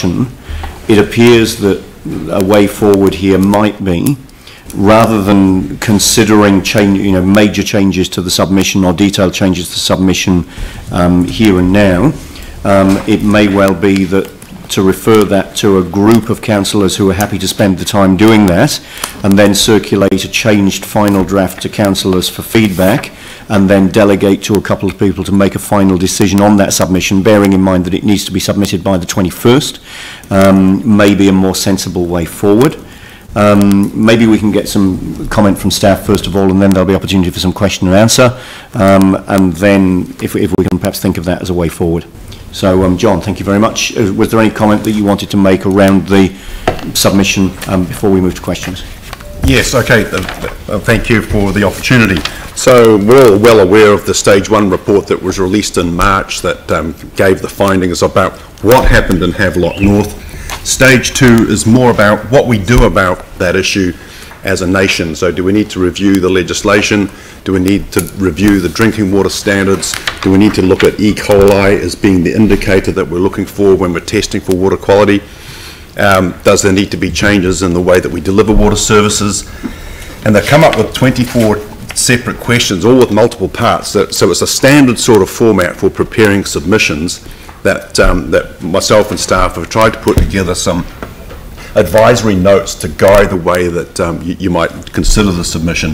discussion, it appears that a way forward here might be, rather than considering major changes to the submission or detailed changes to the submission here and now, it may well be that to refer that to a group of councillors who are happy to spend the time doing that, and then circulate a changed final draft to councillors for feedback, and then delegate to a couple of people to make a final decision on that submission, bearing in mind that it needs to be submitted by the 21st, may be a more sensible way forward. Maybe we can get some comment from staff first of all, and then there'll be opportunity for some question and answer, and then if we can perhaps think of that as a way forward. So, John, thank you very much. Was there any comment that you wanted to make around the submission before we move to questions? Yes, okay. Thank you for the opportunity. So we're all well aware of the Stage 1 report that was released in March that gave the findings about what happened in Havelock North. Stage 2 is more about what we do about that issue as a nation. So do we need to review the legislation? Do we need to review the drinking water standards? Do we need to look at E. coli as being the indicator that we're looking for when we're testing for water quality? Does there need to be changes in the way that we deliver water services? And they've come up with 24 separate questions, all with multiple parts. So it's a standard sort of format for preparing submissions that, that myself and staff have tried to put together some advisory notes to guide the way that you might consider the submission.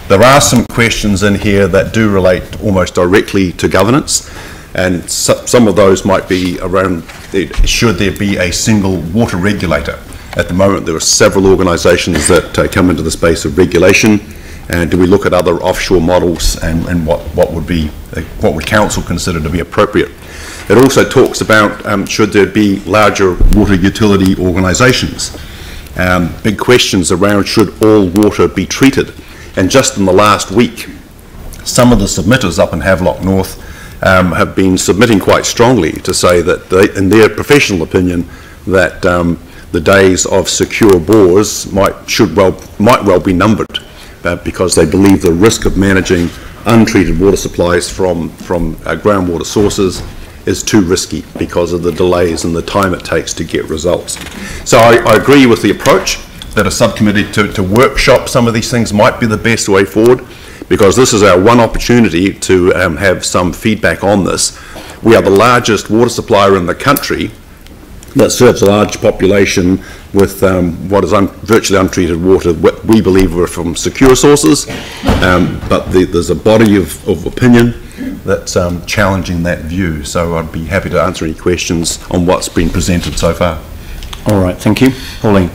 There are some questions in here that do relate almost directly to governance, and some of those might be around, should there be a single water regulator? At the moment there are several organisations that come into the space of regulation, and do we look at other offshore models and what would council consider to be appropriate? It also talks about should there be larger water utility organisations. Big questions around should all water be treated, and just in the last week some of the submitters up in Havelock North have been submitting quite strongly to say that they, in their professional opinion, that the days of secure bores might well be numbered, because they believe the risk of managing untreated water supplies from groundwater sources is too risky because of the delays and the time it takes to get results. So I agree with the approach that a subcommittee to workshop some of these things might be the best way forward, because this is our one opportunity to have some feedback on this. We are the largest water supplier in the country that serves a large population with what is virtually untreated water, what we believe are from secure sources, but there's a body of opinion that's challenging that view. So I'd be happy to answer any questions on what's been presented so far. All right, thank you. Pauline.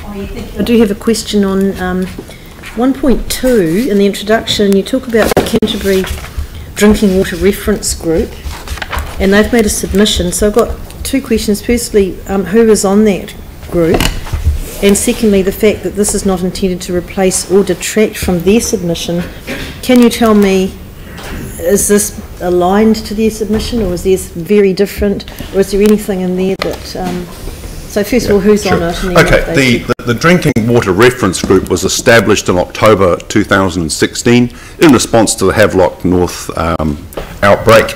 I do have a question on 1.2 in the introduction. You talk about the Canterbury Drinking Water Reference Group, and they've made a submission. So I've got two questions. Firstly, who is on that group? And secondly, the fact that this is not intended to replace or detract from their submission. Can you tell me, is this aligned to their submission, or is theirs very different, or is there anything in there that... so first of all, who's on it? And okay, the Drinking Water Reference Group was established in October 2016 in response to the Havelock North outbreak.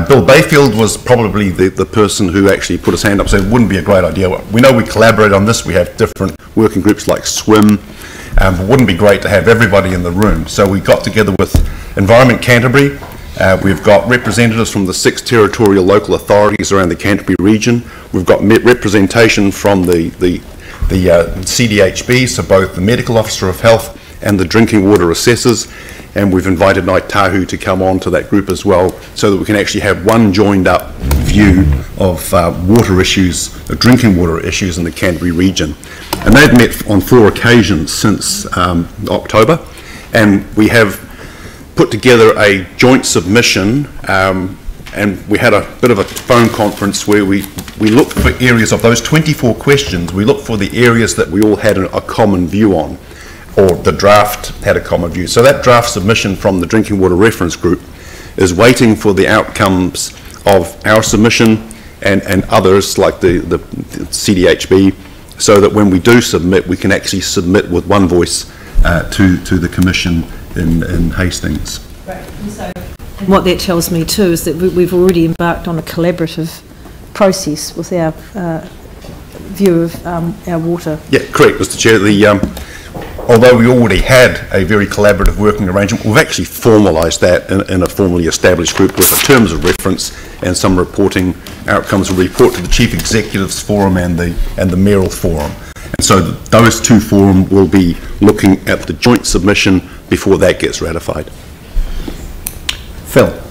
Bill Bayfield was probably the person who actually put his hand up, so it wouldn't be a great idea. We know we collaborate on this, we have different working groups like SWIM, but it wouldn't be great to have everybody in the room. So we got together with Environment Canterbury. We've got representatives from the 6 territorial local authorities around the Canterbury region. We've got representation from the CDHB, so both the Medical Officer of Health and the Drinking Water Assessors, and we've invited Ngāi Tahu to come on to that group as well, so that we can actually have one joined up view of water issues, drinking water issues in the Canterbury region. And they've met on 4 occasions since October, and we have put together a joint submission, and we had a bit of a phone conference where we looked for areas of those 24 questions. We looked for the areas that we all had a common view on, or the draft had a common view. So that draft submission from the Drinking Water Reference Group is waiting for the outcomes of our submission and others like the CDHB, so that when we do submit, we can actually submit with one voice to the Commission in Hastings. Right. And so what that tells me too is that we've already embarked on a collaborative process with our view of our water. Yeah, correct, Mr Chair. Although we already had a very collaborative working arrangement, we've actually formalised that in a formally established group with the terms of reference and some reporting outcomes. We report to the Chief Executives Forum and the Mayoral Forum. And so those two forums will be looking at the joint submission before that gets ratified. Phil.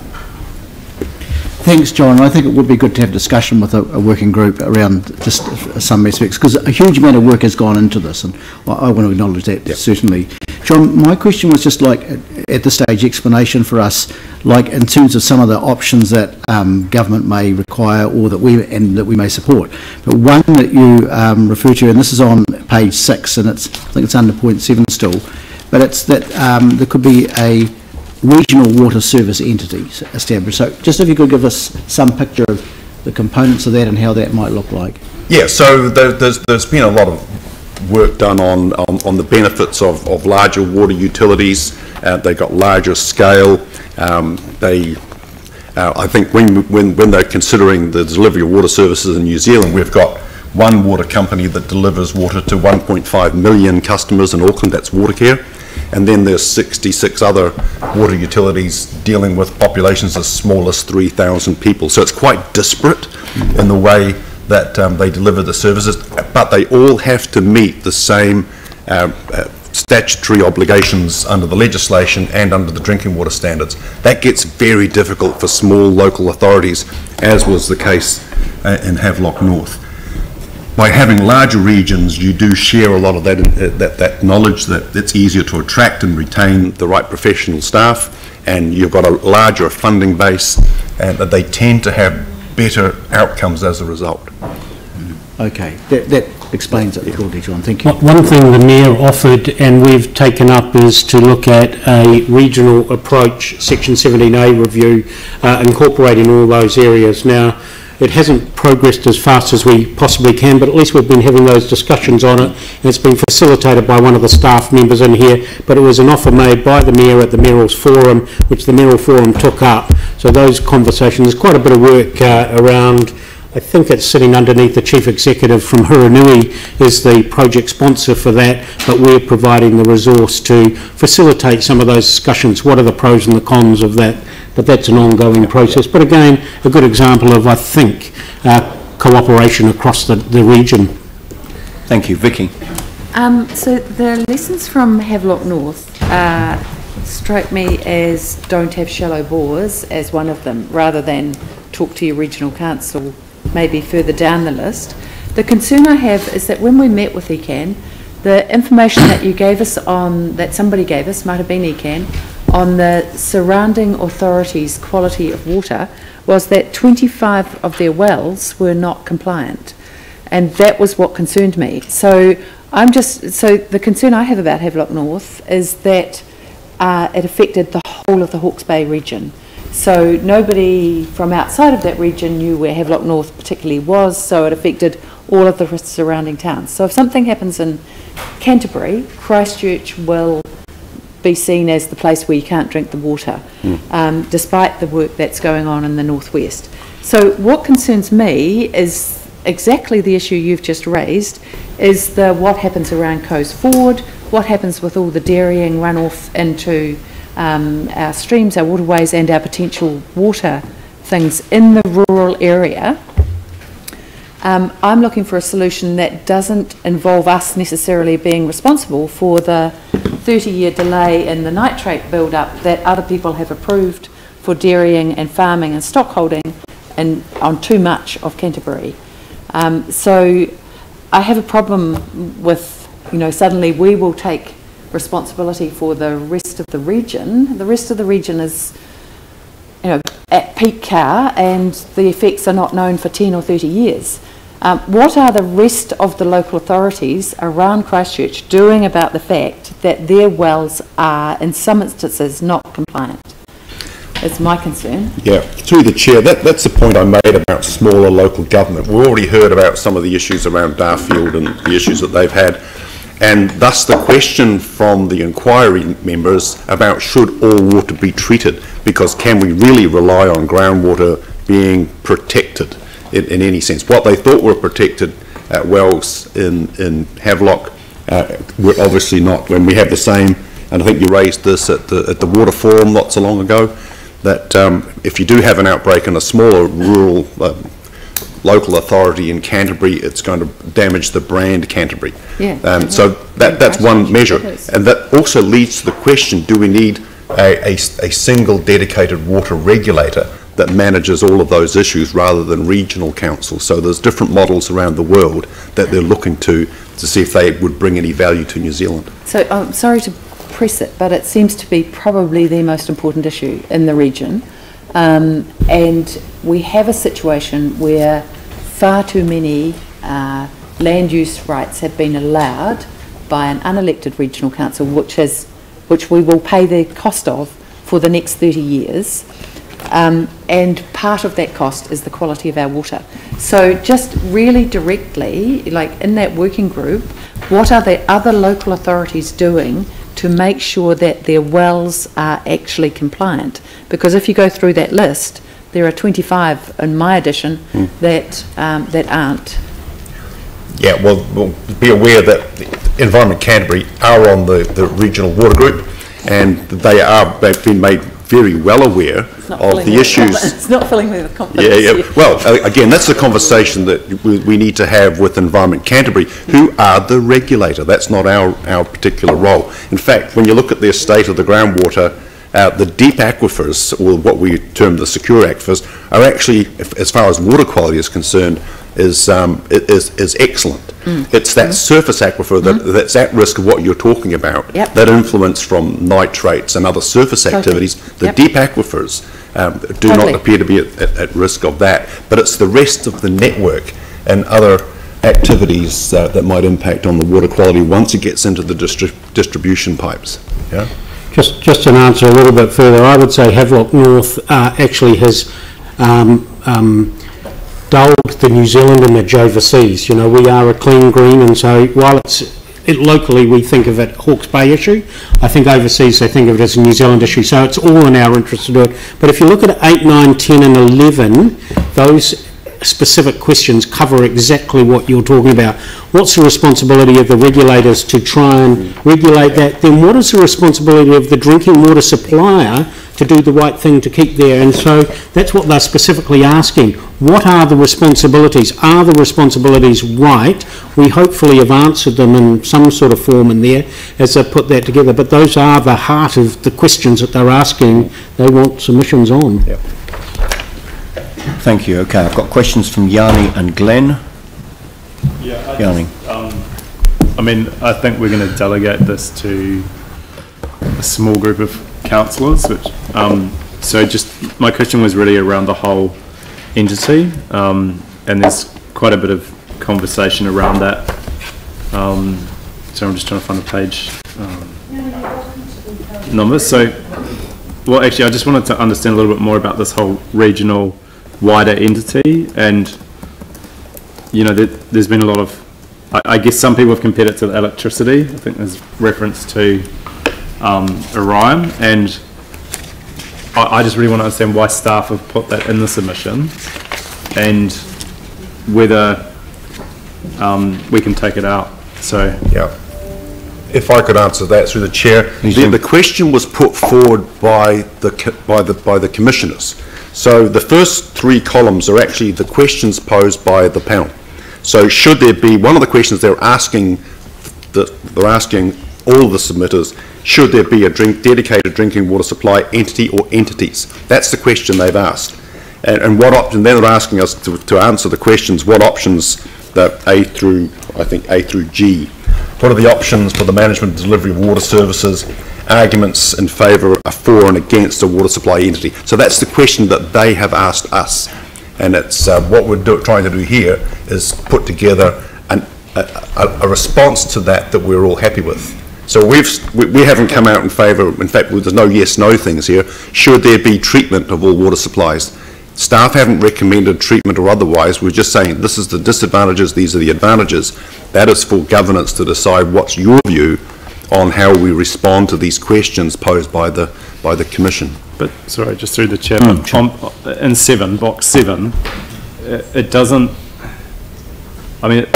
Thanks, John. I think it would be good to have discussion with a working group around just some aspects, because a huge amount of work has gone into this, and I want to acknowledge that, yep. Certainly. John, my question was just like, at this stage, explanation for us, like in terms of some of the options that government may require or that we may support. But one that you refer to, and this is on page 6, and I think it's under point 7 still, but it's that there could be a regional water service entities established. So just if you could give us some picture of the components of that and how that might look like. Yeah, so there's been a lot of work done on the benefits of larger water utilities. They've got larger scale. I think when they're considering the delivery of water services in New Zealand, we've got one water company that delivers water to 1.5 million customers in Auckland, that's Watercare. And then there's 66 other water utilities dealing with populations as small as 3,000 people. So it's quite disparate in the way that they deliver the services, but they all have to meet the same statutory obligations under the legislation and under the drinking water standards. That gets very difficult for small local authorities, as was the case in Havelock North. By having larger regions, you do share a lot of that knowledge, that it's easier to attract and retain the right professional staff, and you've got a larger funding base, and that they tend to have better outcomes as a result. Okay, that explains it broadly, John. Thank you. One thing the Mayor offered, and we've taken up, is to look at a regional approach, Section 17A review, incorporating all those areas. Now, it hasn't progressed as fast as we possibly can, but at least we've been having those discussions on it, and it's been facilitated by one of the staff members in here, but it was an offer made by the Mayor at the Mayoral's Forum, which the Mayoral Forum took up. So those conversations, there's quite a bit of work around. I think it's sitting underneath the Chief Executive from Huranui is the project sponsor for that, but we're providing the resource to facilitate some of those discussions. What are the pros and the cons of that? But that's an ongoing process. But again, a good example of, I think, cooperation across the region. Thank you. Vicky. So the lessons from Havelock North strike me as don't have shallow bores as one of them, rather than talk to your regional council maybe further down the list. The concern I have is that when we met with ECAN, the information that you gave us that somebody gave us, might have been ECAN, on the surrounding authorities' quality of water was that 25 of their wells were not compliant, and that was what concerned me. So the concern I have about Havelock North is that it affected the whole of the Hawke's Bay region. So nobody from outside of that region knew where Havelock North particularly was, so it affected all of the surrounding towns. So if something happens in Canterbury, Christchurch will be seen as the place where you can't drink the water, despite the work that's going on in the northwest. So what concerns me is exactly the issue you've just raised, is what happens around Coes Ford, what happens with all the dairying runoff into our streams, our waterways, and our potential water things in the rural area. I'm looking for a solution that doesn't involve us necessarily being responsible for the 30-year delay in the nitrate build-up that other people have approved for dairying and farming and stockholding and on too much of Canterbury. So I have a problem with, suddenly we will take responsibility for the rest of the region. The rest of the region is, at peak car, and the effects are not known for 10 or 30 years. What are the rest of the local authorities around Christchurch doing about the fact that their wells are, in some instances, not compliant? It's my concern. Yeah, through the Chair, that's the point I made about smaller local government. We've already heard about some of the issues around Darfield and the issues that they've had. And thus the question from the inquiry members about should all water be treated, because can we really rely on groundwater being protected in any sense? What they thought were protected wells in Havelock. We're obviously not. When we have the same, and I think you raised this at the water forum not so long ago, that if you do have an outbreak in a smaller rural local authority in Canterbury, it's going to damage the brand Canterbury. Yeah. So that's one measure. And that also leads to the question, do we need a single dedicated water regulator that manages all of those issues rather than regional councils? So there's different models around the world that they're looking to see if they would bring any value to New Zealand. So I'm sorry to press it, but it seems to be probably the most important issue in the region. And we have a situation where far too many land use rights have been allowed by an unelected regional council, which we will pay the cost of for the next 30 years. And part of that cost is the quality of our water. So just really directly, like in that working group, what are the other local authorities doing to make sure that their wells are actually compliant? Because if you go through that list, there are 25 in my edition that aren't. Yeah, well, be aware that Environment Canterbury are on the regional water group, and they've been made very well aware of the issues. It's not filling me with confidence. Yeah. Well, again, that's the conversation that we need to have with Environment Canterbury, who are the regulator. That's not our particular role. In fact, when you look at their state of the groundwater, the deep aquifers, or what we term the secure aquifers, are actually, as far as water quality is concerned, is excellent. It's that surface aquifer that's at risk of what you're talking about, that influence from nitrates and other surface activities. The deep aquifers do not appear to be at risk of that, but it's the rest of the network and other activities that might impact on the water quality once it gets into the distribution pipes. Yeah. Just an answer a little bit further, I would say Havelock North actually has dulled the New Zealand image overseas. You know, we are a clean green, and so while locally we think of it Hawke's Bay issue, I think overseas they think of it as a New Zealand issue, so it's all in our interest to do it. But if you look at 8, 9, 10 and 11, those specific questions cover exactly what you're talking about. What's the responsibility of the regulators to try and regulate that? Then what is the responsibility of the drinking water supplier to do the right thing to keep there? And so that's what they're specifically asking. What are the responsibilities? Are the responsibilities right? We hopefully have answered them in some sort of form in there as they put that together, but those are the heart of the questions that they're asking. They want submissions on. Yep. Thank you. Okay, I've got questions from Yanni and Glenn. Yeah, Yanni. I mean, I think we're going to delegate this to a small group of councillors, which, so just, my question was really around the whole entity, and there's quite a bit of conversation around that. So I'm just trying to find a page number. So, well, actually, I just wanted to understand a little bit more about this whole regional wider entity, and you know, there's been a lot of, I guess some people have compared it to the electricity. I think there's reference to Orion, and I just really want to understand why staff have put that in the submission, and whether we can take it out. So yeah, if I could answer that through the chair. The question was put forward by the commissioners. So the first 3 columns are actually the questions posed by the panel. So should there be, one of the questions they're asking all of the submitters, should there be a dedicated drinking water supply entity or entities? That's the question they've asked. And what option, then they're asking us to answer the questions, what options that A through G. What are the options for the management and delivery of water services? Arguments in favour, for and against a water supply entity. So that's the question that they have asked us, and it's what we're trying to do here is put together a response to that we're all happy with. So we haven't come out in favour. In fact, there's no yes/no things here. Should there be treatment of all water supplies? Staff haven't recommended treatment or otherwise. We're just saying this is the disadvantages, these are the advantages. That is for governance to decide what's your view on how we respond to these questions posed by the Commission. But, sorry, just through the chair, in 7, box 7, it doesn't, I mean,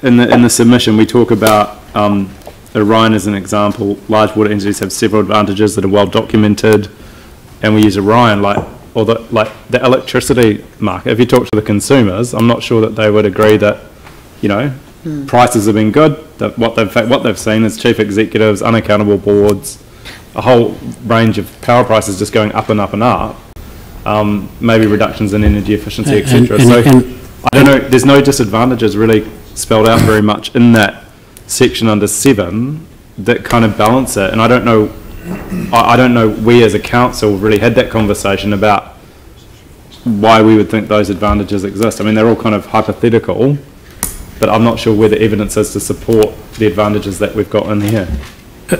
in the submission, we talk about Orion as an example. Large water entities have several advantages that are well documented, and we use Orion like the electricity market. If you talk to the consumers, I'm not sure that they would agree that, you know, prices have been good. That what they've seen is chief executives, unaccountable boards, a whole range of power prices just going up and up and up. Maybe reductions in energy efficiency, etc. So I don't know. There's no disadvantages really spelled out very much in that section under 7 that kind of balance it. And I don't know. I don't know. We as a council really had that conversation about why we would think those advantages exist. I mean, they're all kind of hypothetical, but I'm not sure where the evidence is to support the advantages that we've got in here.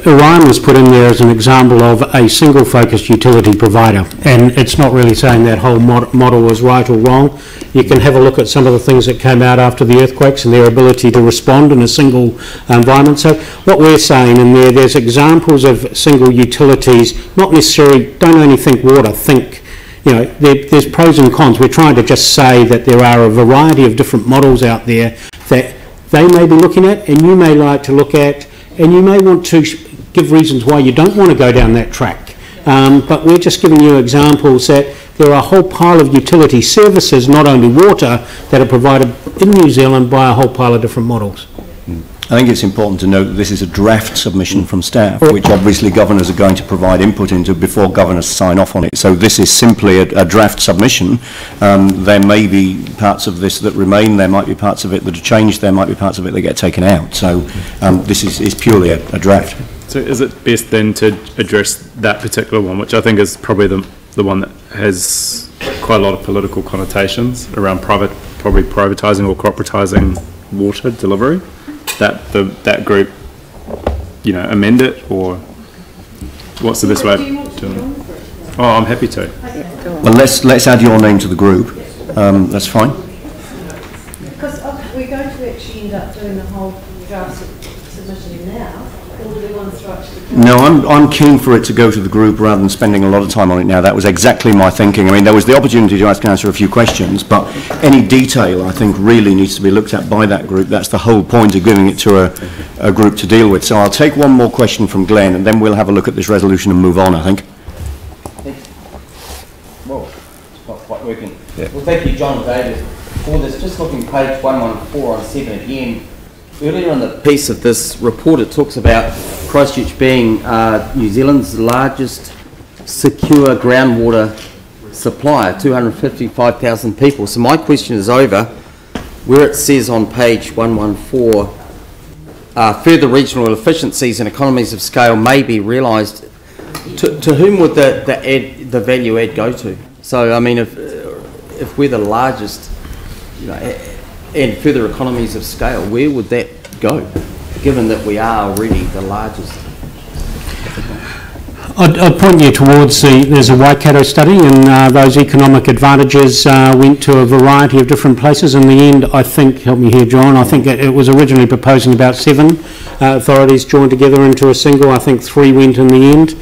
Orion was put in there as an example of a single focused utility provider, and it's not really saying that whole model was right or wrong. You can have a look at some of the things that came out after the earthquakes and their ability to respond in a single environment. So what we're saying in there's examples of single utilities, not necessarily, don't only think water, think, you know, there's pros and cons. We're trying to just say that there are a variety of different models out there that they may be looking at and you may like to look at, and you may want to give reasons why you don't want to go down that track. But we're just giving you examples that there are a whole pile of utility services, not only water, that are provided in New Zealand by a whole pile of different models. I think it's important to note that this is a draft submission from staff, which obviously governors are going to provide input into before governors sign off on it. So this is simply a draft submission. There may be parts of this that remain, there might be parts of it that are changed, there might be parts of it that get taken out. So this is purely a draft. So is it best then to address that particular one, which I think is probably the one that has quite a lot of political connotations around probably privatising or corporatising water delivery? That group, you know, amend it, or what's the best way of doing it? Oh, I'm happy to. Well, let's add your name to the group. That's fine. Because we're going to actually end up doing the whole draft submission now, or do we want to throw it to the council? No, I'm keen for it to go to the group rather than spending a lot of time on it now. That was exactly my thinking. I mean, there was the opportunity to ask and answer a few questions, but any detail, I think, really needs to be looked at by that group. That's the whole point of giving it to a group to deal with. So I'll take one more question from Glenn, and then we'll have a look at this resolution and move on, I think. Well, it's not quite working. Yeah. Well, thank you, John and David, for this. Just looking page 114 on 7 again. Earlier in the piece of this report, it talks about Christchurch being New Zealand's largest secure groundwater supplier, 255,000 people. So my question is over, where it says on page 114, further regional efficiencies and economies of scale may be realised. To whom would the value add go to? So I mean, if we're the largest, you know, and further economies of scale, where would that go, given that we are already the largest? I'd point you towards there's a Waikato study, and those economic advantages went to a variety of different places. In the end, I think, help me here, John, I think it was originally proposing about 7 authorities joined together into a single. I think 3 went in the end.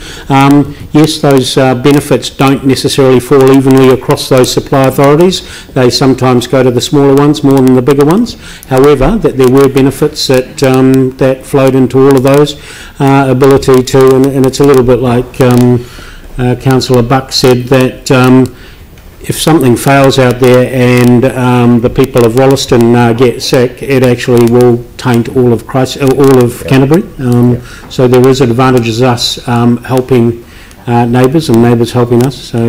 Yes, those benefits don't necessarily fall evenly across those supply authorities. They sometimes go to the smaller ones more than the bigger ones. However, that there were benefits that that flowed into all of those. Ability to, and it's a little bit like Councillor Buck said, that if something fails out there and the people of Wollaston get sick, it actually will taint all of Canterbury. So there is advantages us helping neighbours and neighbours helping us. So,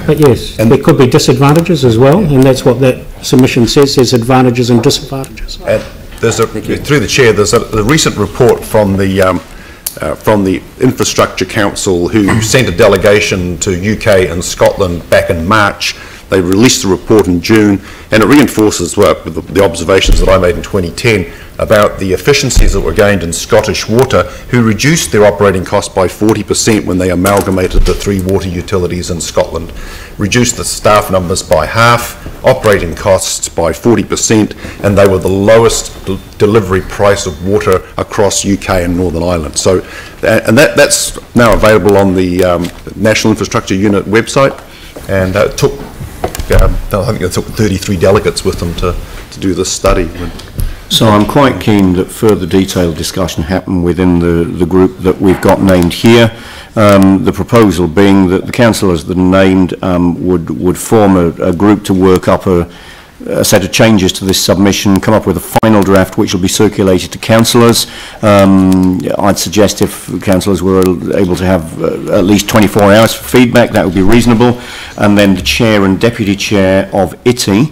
but yes, and there could be disadvantages as well, and that's what that submission says. There's advantages and disadvantages. And there's through the chair, there's a recent report from the Infrastructure Council, who sent a delegation to UK and Scotland back in March. They released the report in June, and it reinforces the observations that I made in 2010 about the efficiencies that were gained in Scottish Water, who reduced their operating costs by 40% when they amalgamated the 3 water utilities in Scotland, reduced the staff numbers by half, operating costs by 40%, and they were the lowest delivery price of water across UK and Northern Ireland. So, and that's now available on the National Infrastructure Unit website, and it took, I think it took 33 delegates with them to do this study. So I'm quite keen that further detailed discussion happen within the group that we've got named here. The proposal being that the councillors that are named would form a group to work up a set of changes to this submission, come up with a final draft which will be circulated to councillors. I'd suggest if councillors were able to have at least 24 hours for feedback, that would be reasonable, and then the chair and deputy chair of ITI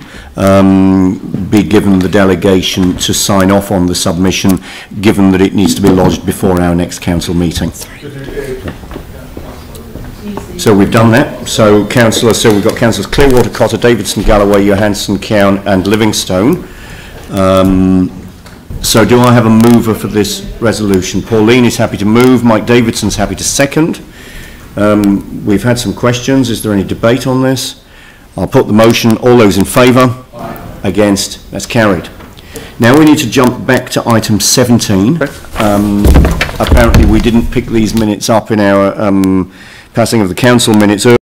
be given the delegation to sign off on the submission, given that it needs to be lodged before our next council meeting. So we've done that. So councillors, so we've got councillors Clearwater, Cotter, Davidson, Galloway, Johansson, Cowan and Livingstone. So do I have a mover for this resolution? Pauline is happy to move. Mike Davidson's happy to second. We've had some questions. Is there any debate on this? I'll put the motion. All those in favour? Aye. Against? That's carried. Now we need to jump back to item 17. Apparently we didn't pick these minutes up in our passing of the council minutes earlier.